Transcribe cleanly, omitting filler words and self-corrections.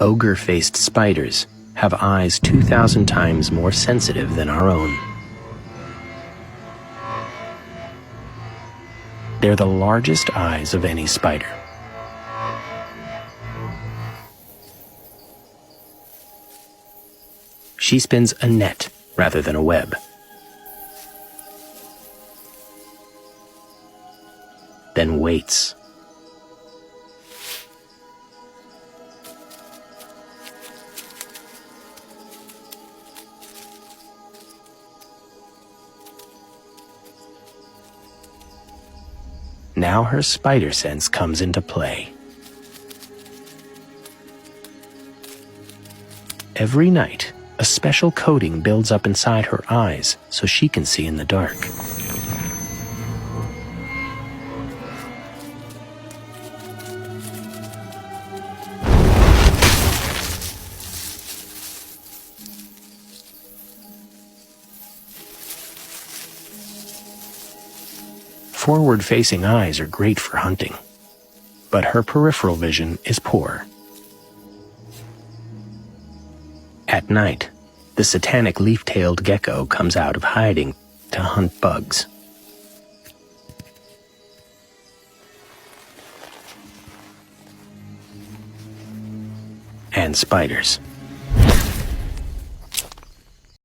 Ogre-faced spiders have eyes 2,000 times more sensitive than our own. They're the largest eyes of any spider. She spins a net rather than a web. Then waits. Now her spider sense comes into play. Every night, a special coating builds up inside her eyes so she can see in the dark. Forward-facing eyes are great for hunting, but her peripheral vision is poor. At night, the satanic leaf-tailed gecko comes out of hiding to hunt bugs. And spiders.